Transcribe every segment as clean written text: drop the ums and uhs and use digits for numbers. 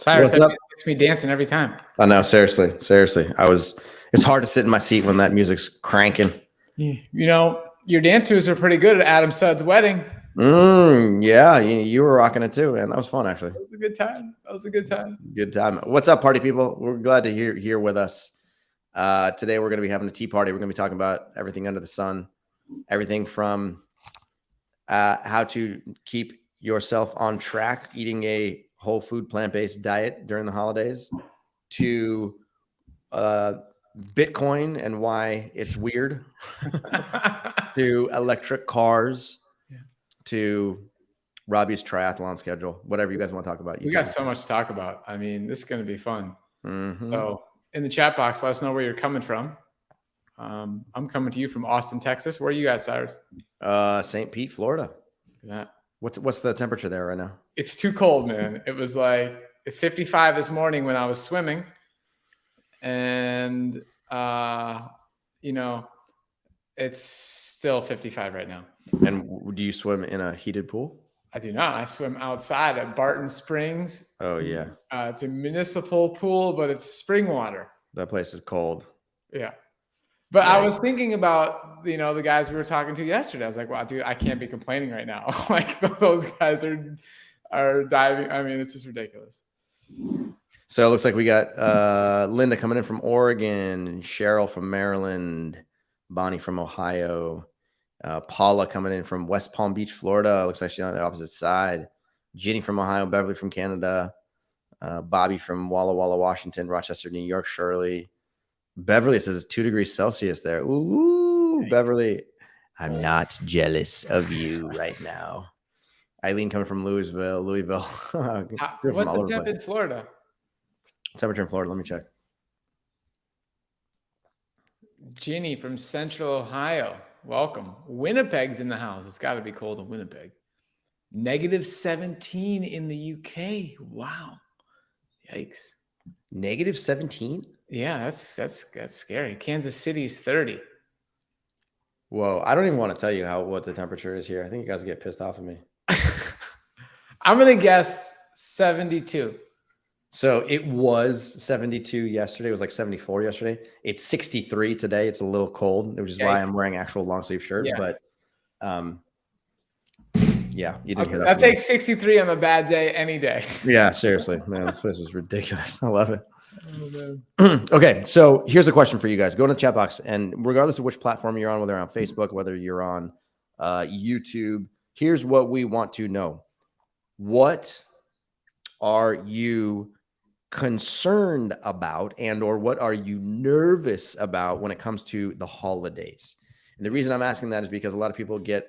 Cyrus, What's that up? makes me dancing every time. I know, seriously. It's hard to sit in my seat when that music's cranking. You know, your dancers are pretty good at Adam Sudd's wedding. Yeah, you were rocking it too, and that was fun, actually. That was a good time. That was a good time. Good time. What's up, party people? We're glad to hear here with us. Today we're going to be having a tea party. We're going to be talking about everything under the sun, everything from how to keep yourself on track, eating a whole food plant-based diet during the holidays, to Bitcoin and why it's weird, to electric cars, to Robby's triathlon schedule, whatever you guys want to talk about. We got so much to talk about. I mean, this is going to be fun. Mm-hmm. So in the chat box, let us know where you're coming from. I'm coming to you from Austin, Texas. Where are you at, Cyrus? St. Pete, Florida. Yeah. What's the temperature there right now? It's too cold, man. It was like 55 this morning when I was swimming. And, you know, it's still 55 right now. And do you swim in a heated pool? I do not. I swim outside at Barton Springs. Oh, yeah. It's a municipal pool, but it's spring water. That place is cold. Yeah. But I was thinking about, the guys we were talking to yesterday. I was like, wow, dude, I can't be complaining right now. Like those guys are diving. I mean, it's just ridiculous. So it looks like we got Linda coming in from Oregon, Cheryl from Maryland, Bonnie from Ohio, Paula coming in from West Palm Beach, Florida. Looks like she's on the opposite side. Ginny from Ohio, Beverly from Canada, Bobby from Walla Walla, Washington, Rochester, New York, Shirley. Beverly says 2 degrees Celsius there. Ooh, thanks. Beverly, I'm not jealous of you right now. Eileen coming from Louisville. What's the temp in Florida? Temperature in Florida, let me check. Ginny from Central Ohio, welcome. Winnipeg's in the house. It's got to be cold in Winnipeg. -17 in the UK. Wow. Yikes. -17? Yeah, that's scary. Kansas City's 30. Whoa, I don't even want to tell you what the temperature is here. I think you guys will get pissed off at me. I'm gonna guess 72. So it was 72 yesterday. It was like 74 yesterday. It's 63 today. It's a little cold, which is why I'm wearing actual long sleeve shirt. Yeah. But yeah, you didn't hear that. I'll take 63 on a bad day any day. Yeah, seriously, man, this place is ridiculous. I love it. Oh, okay, so here's a question for you guys. Go in the chat box, and regardless of which platform you're on, whether you're on Facebook, whether you're on YouTube, here's what we want to know. What are you concerned about, and or what are you nervous about when it comes to the holidays? And the reason I'm asking that is because a lot of people get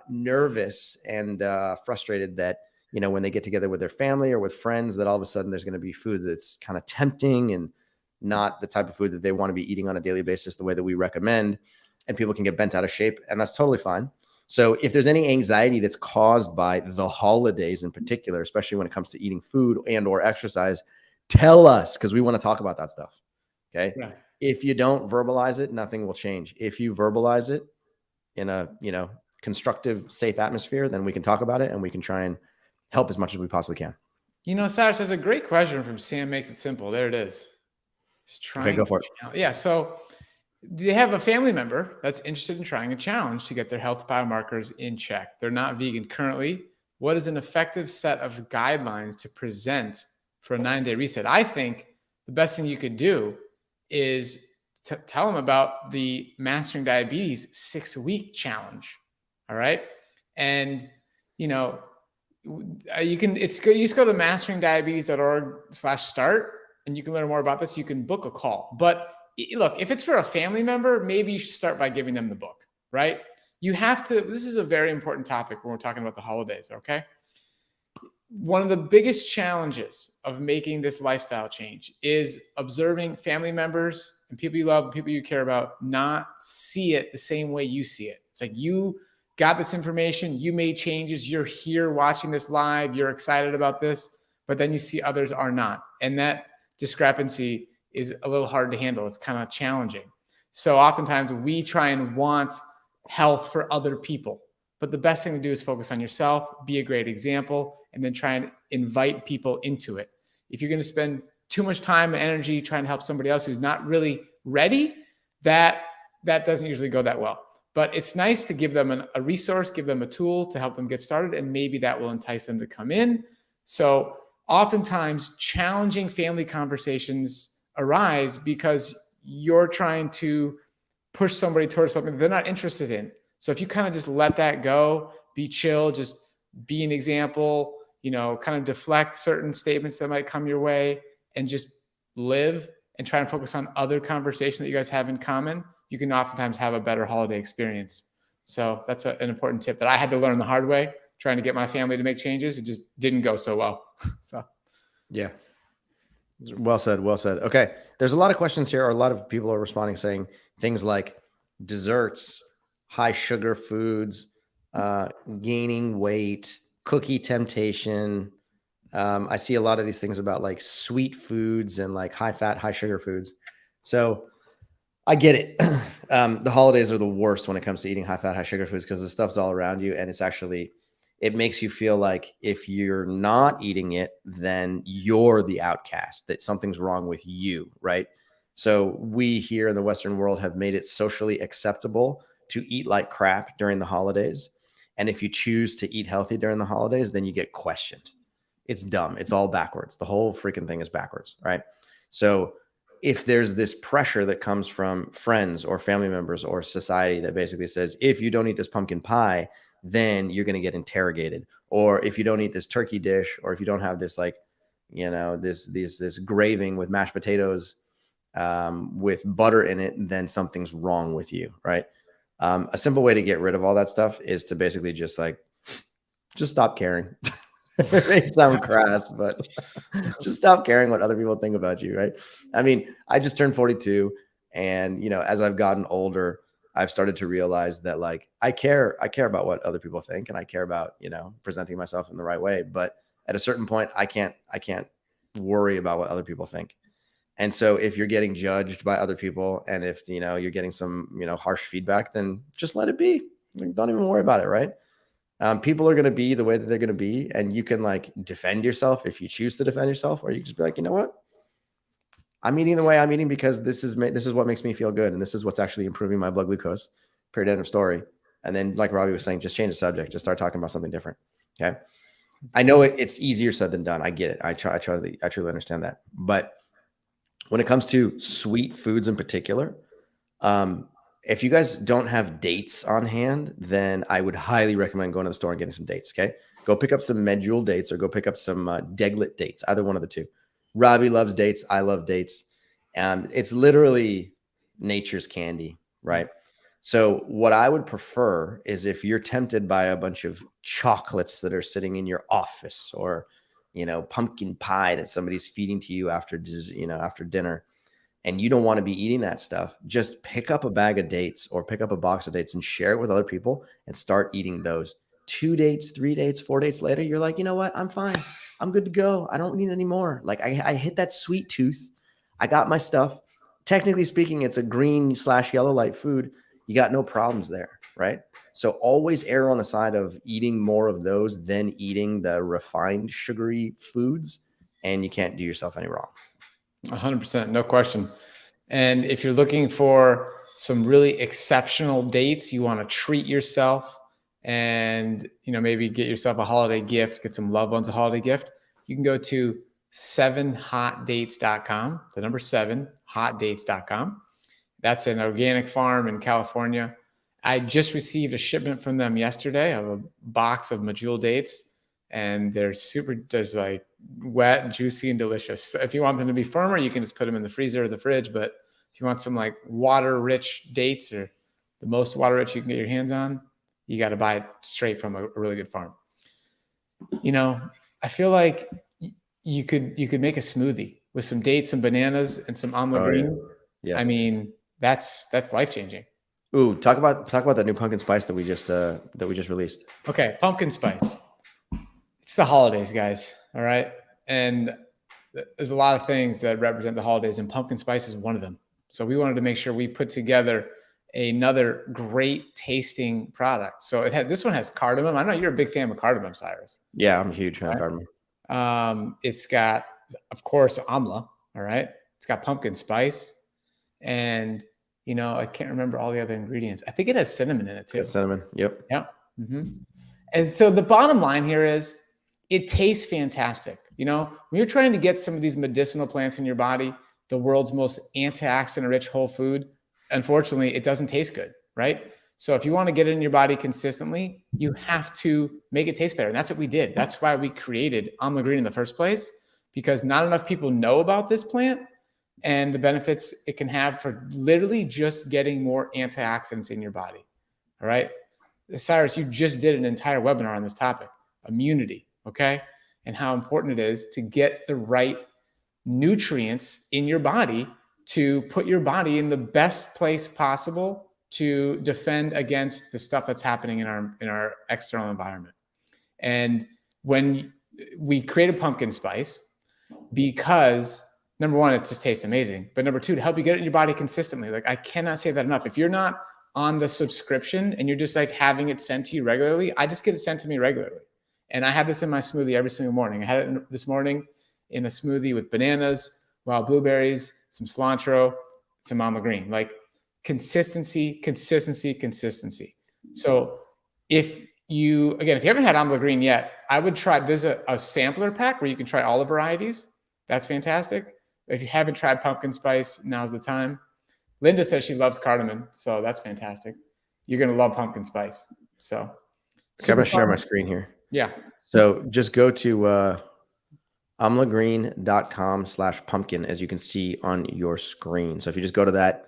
nervous and frustrated that, when they get together with their family or with friends, that all of a sudden there's going to be food that's kind of tempting and not the type of food that they want to be eating on a daily basis the way that we recommend, and people can get bent out of shape, and that's totally fine. So if there's any anxiety that's caused by the holidays in particular, especially when it comes to eating food and or exercise, tell us, because we want to talk about that stuff. Okay. Yeah. If you don't verbalize it, nothing will change. If you verbalize it in a, constructive, safe atmosphere, then we can talk about it and we can try and help as much as we possibly can. Cyrus, there's a great question from Sam Makes It Simple. There it is. Okay, go for it. Yeah. So they have a family member that's interested in trying a challenge to get their health biomarkers in check. They're not vegan currently. What is an effective set of guidelines to present for a 9-day reset? I think the best thing you could do is tell them about the Mastering Diabetes 6-week challenge. All right. And, you just go to masteringdiabetes.org/start, and you can learn more about this. You can book a call. But look, if it's for a family member, maybe you should start by giving them the book, right? You have to, this is a very important topic when we're talking about the holidays, okay? One of the biggest challenges of making this lifestyle change is observing family members and people you love, people you care about, not see it the same way you see it. It's like you got this information, you made changes, you're here watching this live, you're excited about this, but then you see others are not. And that discrepancy is a little hard to handle. It's kind of challenging. So oftentimes we try and want health for other people, but the best thing to do is focus on yourself, be a great example, and then try and invite people into it. If you're going to spend too much time and energy trying to help somebody else who's not really ready, that doesn't usually go that well. But it's nice to give them a resource, give them a tool to help them get started, and maybe that will entice them to come in. So oftentimes challenging family conversations arise because you're trying to push somebody towards something they're not interested in. So if you kind of just let that go, be chill, just be an example, kind of deflect certain statements that might come your way and just live and try and focus on other conversations that you guys have in common, you can oftentimes have a better holiday experience. So that's an important tip that I had to learn the hard way, trying to get my family to make changes. It just didn't go so well. So, yeah. Well said. Well said. Okay. There's a lot of questions here, or a lot of people are responding saying things like desserts, high sugar foods, gaining weight, cookie temptation. I see a lot of these things about like sweet foods and like high fat, high sugar foods. So I get it. The holidays are the worst when it comes to eating high fat, high sugar foods because the stuff's all around you. And it makes you feel like if you're not eating it, then you're the outcast, that something's wrong with you, right? So we here in the Western world have made it socially acceptable to eat like crap during the holidays. And if you choose to eat healthy during the holidays, then you get questioned. It's dumb. It's all backwards. The whole freaking thing is backwards, right? So if there's this pressure that comes from friends or family members or society that basically says, if you don't eat this pumpkin pie, then you're going to get interrogated. Or if you don't eat this turkey dish, or if you don't have this, like, this graving with mashed potatoes with butter in it, then something's wrong with you, right? A simple way to get rid of all that stuff is to basically just stop caring. It may sound crass, but just stop caring what other people think about you, right? I mean, I just turned 42, and as I've gotten older, I've started to realize that like I care about what other people think, and I care about presenting myself in the right way. But at a certain point, I can't worry about what other people think. And so if you're getting judged by other people, and if you're getting some harsh feedback, then just let it be. Don't even worry about it, right? People are going to be the way that they're going to be, and you can like defend yourself if you choose to defend yourself, or you can just be like, you know what? I'm eating the way I'm eating because this is what makes me feel good, and this is what's actually improving my blood glucose. Period. End of story. And then, like Robby was saying, just change the subject. Just start talking about something different. Okay. I know it's easier said than done. I get it. I truly understand that. But when it comes to sweet foods in particular, if you guys don't have dates on hand, then I would highly recommend going to the store and getting some dates. Okay. Go pick up some medjool dates, or go pick up some deglet dates, either one of the two. Robby loves dates. I love dates. It's literally nature's candy, right? So what I would prefer is, if you're tempted by a bunch of chocolates that are sitting in your office, or, pumpkin pie that somebody's feeding to you after dinner, and you don't want to be eating that stuff, just pick up a bag of dates or pick up a box of dates and share it with other people and start eating those. 2 dates, 3 dates, 4 dates later, you're like, you know what? I'm fine. I'm good to go. I don't need any more. Like I hit that sweet tooth. I got my stuff. Technically speaking, it's a green/yellow light food. You got no problems there, right? So always err on the side of eating more of those than eating the refined sugary foods, and you can't do yourself any wrong. 100%, no question. And if you're looking for some really exceptional dates, you want to treat yourself and maybe get yourself a holiday gift, get some loved ones a holiday gift, you can go to 7hotdates.com, the number 7hotdates.com. That's an organic farm in California. I just received a shipment from them yesterday of a box of medjool dates, and they're like wet, juicy, and delicious. If you want them to be firmer, you can just put them in the freezer or the fridge. But if you want some like water-rich dates, or the most water-rich you can get your hands on, you got to buy it straight from a really good farm. I feel like you could make a smoothie with some dates, some bananas, and some almond green. Yeah. I mean, that's life-changing. Ooh, talk about that new pumpkin spice that we just released. Okay, pumpkin spice. It's the holidays, guys. All right. And there's a lot of things that represent the holidays, and pumpkin spice is one of them. So we wanted to make sure we put together another great tasting product. So this one has cardamom. I know you're a big fan of cardamom, Cyrus. Yeah, I'm a huge fan of cardamom. It's got of course, amla. All right. It's got pumpkin spice. And, I can't remember all the other ingredients. I think it has cinnamon in it too. Cinnamon. Yep. Yeah. And so the bottom line here is it tastes fantastic. When you're trying to get some of these medicinal plants in your body, the world's most antioxidant rich whole food, unfortunately, it doesn't taste good, right? So if you want to get it in your body consistently, you have to make it taste better. And that's what we did. That's why we created Amla Green in the first place, because not enough people know about this plant and the benefits it can have for literally just getting more antioxidants in your body. All right. Cyrus, you just did an entire webinar on this topic, immunity, okay? And how important it is to get the right nutrients in your body to put your body in the best place possible to defend against the stuff that's happening in our external environment. And when we created pumpkin spice, because number one, it just tastes amazing. But number two, to help you get it in your body consistently. Like, I cannot say that enough. If you're not on the subscription and you're just like having it sent to you regularly, I just get it sent to me regularly. And I have this in my smoothie every single morning. I had it this morning in a smoothie with bananas, wild blueberries, some cilantro, some Amla Green. Like, consistency. So if you haven't had Amla Green yet, I would try, there's a sampler pack where you can try all the varieties. That's fantastic. If you haven't tried pumpkin spice, now's the time. Linda says she loves cardamom, so that's fantastic. You're going to love pumpkin spice. So I'm going to share my screen here. Yeah. So just go to amlagreen.com/pumpkin, as you can see on your screen. So if you just go to that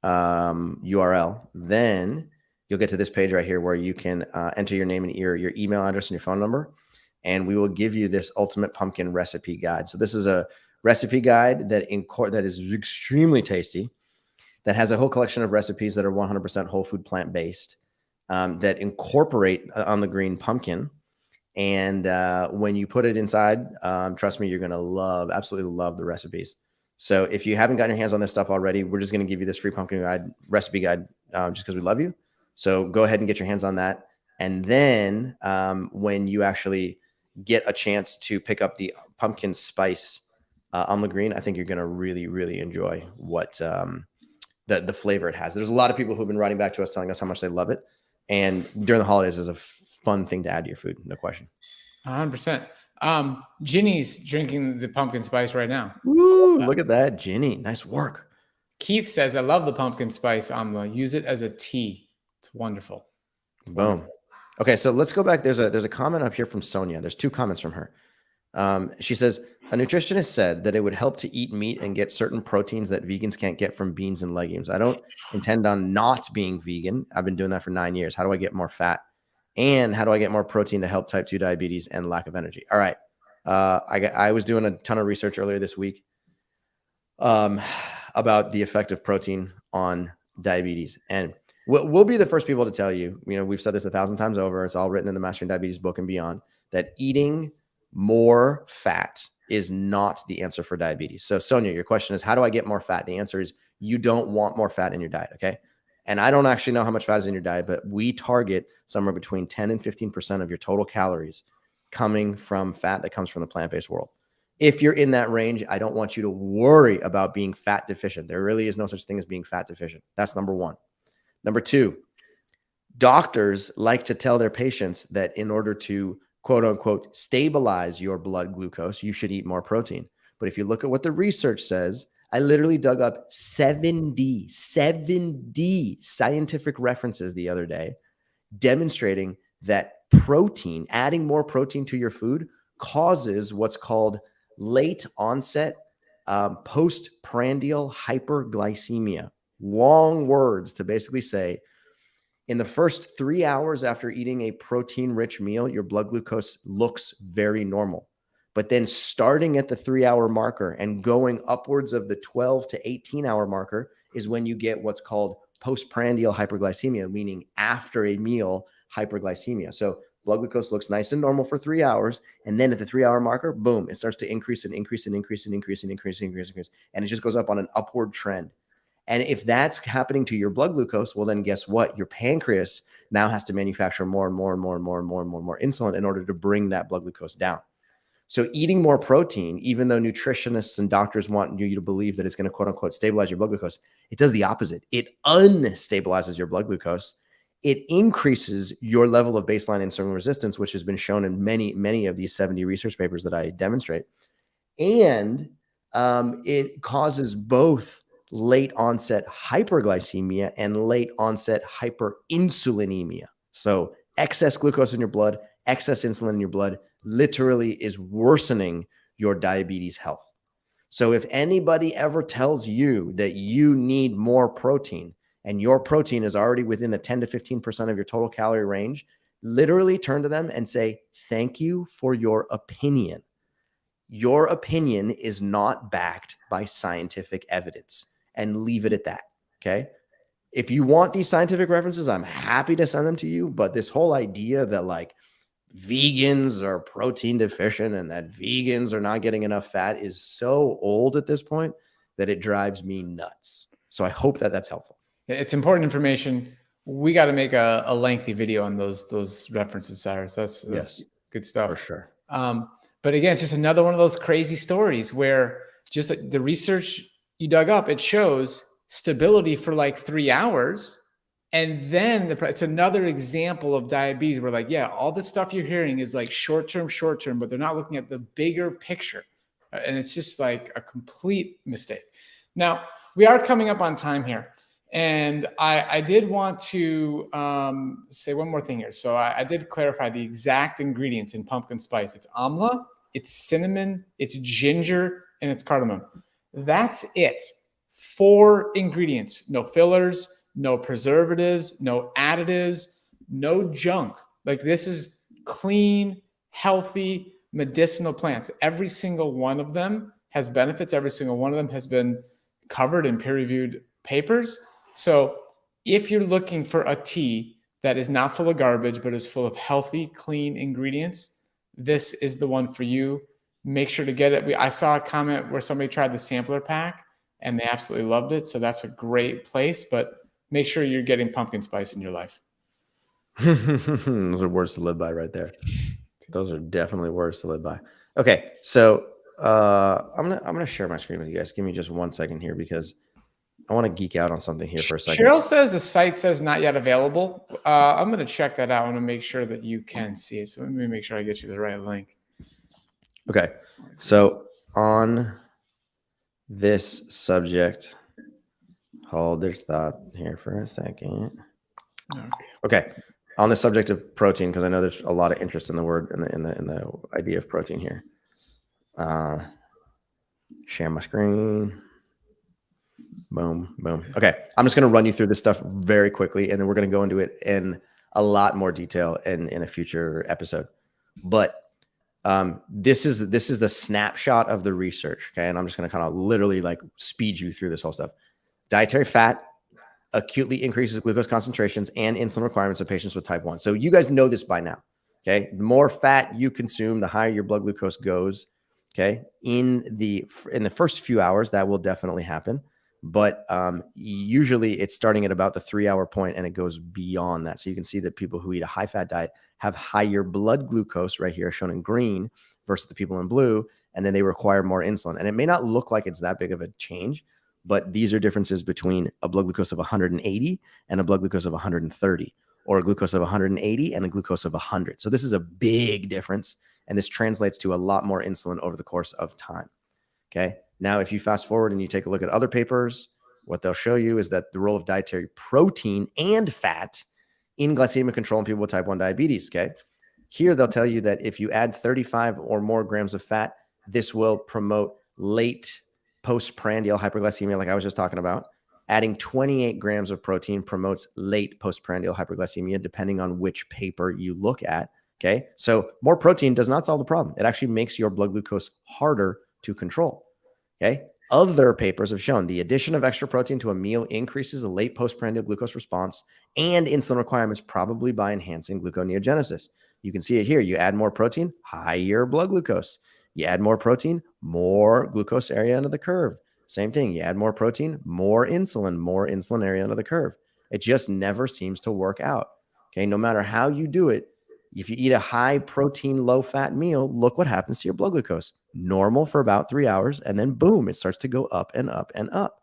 URL, then you'll get to this page right here where you can enter your name and your email address and your phone number, and we will give you this ultimate pumpkin recipe guide. So this is a recipe guide that is extremely tasty, that has a whole collection of recipes that are 100% whole food plant-based, that incorporate Amla Green pumpkin. And when you put it inside, trust me, you're going to absolutely love the recipes. So if you haven't gotten your hands on this stuff already, we're just going to give you this free pumpkin recipe guide just because we love you. So go ahead and get your hands on that. And then when you actually get a chance to pick up the pumpkin spice Amla Green, I think you're going to really, really enjoy what the flavor it has. There's a lot of people who've been writing back to us telling us how much they love it. And during the holidays is a fun thing to add to your food. No question. 100%. Ginny's drinking the pumpkin spice right now. Woo, look at that, Ginny. Nice work. Keith says, I love the pumpkin spice amla. Use it as a tea. It's wonderful. Boom. Okay, so let's go back. There's a comment up here from Sonia. There's two comments from her. She says, a nutritionist said that it would help to eat meat and get certain proteins that vegans can't get from beans and legumes. I don't intend on not being vegan. I've been doing that for 9 years. How do I get more fat? And how do I get more protein to help type 2 diabetes and lack of energy? All right. I was doing a ton of research earlier this week about the effect of protein on diabetes. And we'll be the first people to tell you, we've said this 1,000 times over. It's all written in the Mastering Diabetes book and beyond, that eating more fat is not the answer for diabetes. So Sonia, your question is, how do I get more fat? The answer is you don't want more fat in your diet. Okay. And I don't actually know how much fat is in your diet, but we target somewhere between 10 and 15% of your total calories coming from fat that comes from the plant-based world. If you're in that range, I don't want you to worry about being fat deficient. There really is no such thing as being fat deficient. That's number one. Number two, doctors like to tell their patients that in order to quote unquote stabilize your blood glucose, you should eat more protein. But if you look at what the research says, I literally dug up 70 scientific references the other day demonstrating that protein, adding more protein to your food, causes what's called late onset postprandial hyperglycemia. Long words to basically say, in the first 3 hours after eating a protein-rich meal, your blood glucose looks very normal. But then starting at the 3-hour marker and going upwards of the 12 to 18-hour marker is when you get what's called postprandial hyperglycemia, meaning after a meal hyperglycemia. So blood glucose looks nice and normal for 3 hours. And then at the 3-hour marker, boom, it starts to increase. And it just goes up on an upward trend. And if that's happening to your blood glucose, well, then guess what? Your pancreas now has to manufacture more insulin in order to bring that blood glucose down. So eating more protein, even though nutritionists and doctors want you to believe that it's going to quote unquote stabilize your blood glucose, it does the opposite. It unstabilizes your blood glucose. It increases your level of baseline insulin resistance, which has been shown in many of these 70 research papers that I demonstrate. And it causes both late onset hyperglycemia and late onset hyperinsulinemia. So excess glucose in your blood, excess insulin in your blood literally is worsening your diabetes health. So if anybody ever tells you that you need more protein and your protein is already within the 10 to 15% of your total calorie range, literally turn to them and say, thank you for your opinion. Your opinion is not backed by scientific evidence, and leave it at that. Okay. If you want these scientific references, I'm happy to send them to you. But this whole idea that like vegans are protein deficient and that vegans are not getting enough fat is so old at this point that it drives me nuts. So I hope that that's helpful. It's important information. We got to make a lengthy video on those references, Cyrus. That's Yes, good stuff. for sure. But again, it's just another one of those crazy stories where just the research you dug up, it shows stability for like 3 hours. And then it's another example of diabetes where like, yeah, all the stuff you're hearing is like short-term, but they're not looking at the bigger picture. And it's just like a complete mistake. Now, we are coming up on time here. And I did want to say one more thing here. So I did clarify the exact ingredients in pumpkin spice. It's amla, it's cinnamon, it's ginger, and it's cardamom. That's it. 4 ingredients. No fillers, no preservatives, no additives, no junk. Like this is clean, healthy, medicinal plants. Every single one of them has benefits. Every single one of them has been covered in peer-reviewed papers. So if you're looking for a tea that is not full of garbage, but is full of healthy, clean ingredients, this is the one for you. Make sure to get it. I saw a comment where somebody tried the sampler pack and they absolutely loved it. So that's a great place, but make sure you're getting pumpkin spice in your life. Those are words to live by right there. Those are definitely words to live by. Okay. So I'm gonna share my screen with you guys. Give me just 1 second here because I want to geek out on something here for a second. Cheryl says the site says not yet available. I'm going to check that out. I want to make sure that you can see it. So let me make sure I get you the right link. Okay. So on this subject, hold their thought here for a second. Okay. On the subject of protein, because I know there's a lot of interest in the word in the idea of protein here. Share my screen. Boom, boom. Okay. I'm just going to run you through this stuff very quickly, and then we're going to go into it in a lot more detail in a future episode. But this is the snapshot of the research. Okay. And I'm just going to kind of literally like speed you through this whole stuff. Dietary fat acutely increases glucose concentrations and insulin requirements of patients with type 1. So you guys know this by now. Okay. The more fat you consume, the higher your blood glucose goes. Okay. In the first few hours, that will definitely happen. But usually it's starting at about the 3-hour point and it goes beyond that. So you can see that people who eat a high fat diet have higher blood glucose right here shown in green versus the people in blue. And then they require more insulin. And it may not look like it's that big of a change, but these are differences between a blood glucose of 180 and a blood glucose of 130, or a glucose of 180 and a glucose of 100. So this is a big difference. And this translates to a lot more insulin over the course of time. Okay. Now, if you fast forward and you take a look at other papers, what they'll show you is that the role of dietary protein and fat in glycemic control in people with type 1 diabetes. Okay. Here, they'll tell you that if you add 35 or more grams of fat, this will promote late postprandial hyperglycemia, like I was just talking about. Adding 28 grams of protein promotes late postprandial hyperglycemia, depending on which paper you look at. Okay. So more protein does not solve the problem. It actually makes your blood glucose harder to control. Okay. Other papers have shown the addition of extra protein to a meal increases the late postprandial glucose response and insulin requirements, probably by enhancing gluconeogenesis. You can see it here. You add more protein, higher blood glucose. You add more protein, more glucose area under the curve. Same thing. You add more protein, more insulin area under the curve. It just never seems to work out. Okay. No matter how you do it, If you eat a high protein, low fat meal, look what happens to your blood glucose. Normal for about 3 hours, and then boom, it starts to go up and up and up.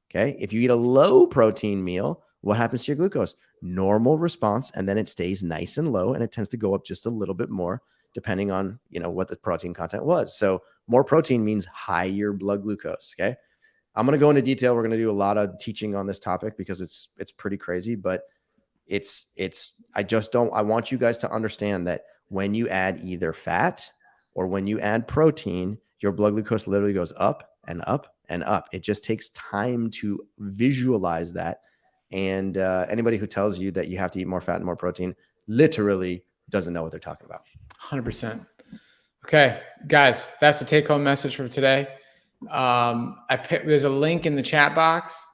Okay. If you eat a low protein meal, what happens to your glucose? Normal response, and then it stays nice and low, and it tends to go up just a little bit more depending on, what the protein content was. So more protein means higher blood glucose. Okay. I'm going to go into detail. We're going to do a lot of teaching on this topic because it's pretty crazy, but I want you guys to understand that when you add either fat or when you add protein, your blood glucose literally goes up and up and up. It just takes time to visualize that. And anybody who tells you that you have to eat more fat and more protein literally doesn't know what they're talking about. 100%. Okay, guys, that's the take-home message for today. There's a link in the chat box.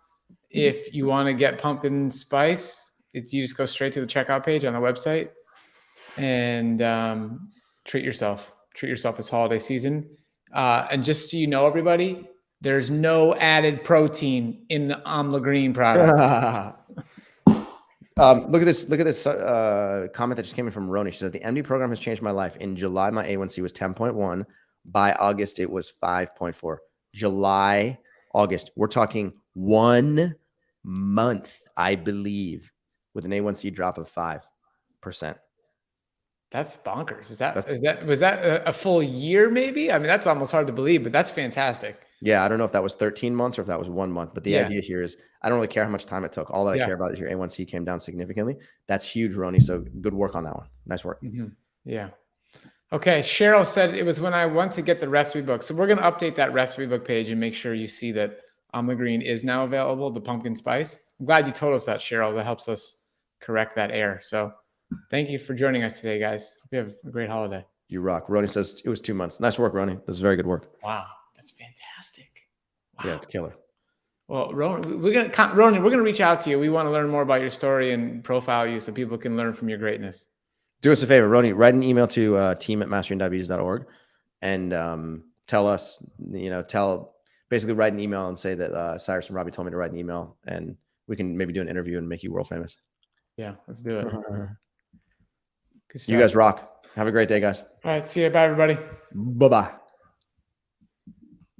If you want to get pumpkin spice, you just go straight to the checkout page on the website and treat yourself this holiday season. And just so you know, everybody, there's no added protein in the Amla Green products. Look at this comment that just came in from Roni. She said, the MD program has changed my life. In July, my A1C was 10.1. By August, it was 5.4. July, August. We're talking 1 month, I believe, with an A1C drop of 5%. That's bonkers. Was that a full year? Maybe. I mean, that's almost hard to believe, but that's fantastic. Yeah, I don't know if that was 13 months or if that was 1 month, but the idea here is I don't really care how much time it took. All that I care about is your A1C came down significantly. That's huge, Roni. So good work on that one. Nice work. Mm-hmm. Yeah. Okay. Cheryl said it was when I went to get the recipe book. So we're going to update that recipe book page and make sure you see that Amla Green is now available, the pumpkin spice. I'm glad you told us that, Cheryl. That helps us correct that error. So thank you for joining us today, guys. Hope you have a great holiday. You rock. Roni says it was 2 months. Nice work, Roni. This is very good work. Wow. That's fantastic. Wow. Yeah, it's killer. Well, Roni, we're gonna reach out to you. We want to learn more about your story and profile you so people can learn from your greatness. Do us a favor, Roni. Write an email to team@masteringdiabetes.org and tell us, basically write an email and say that Cyrus and Robby told me to write an email, and we can maybe do an interview and make you world famous. Yeah, let's do it. You guys rock. Have a great day, guys. All right. See you. Bye, everybody. Bye-bye.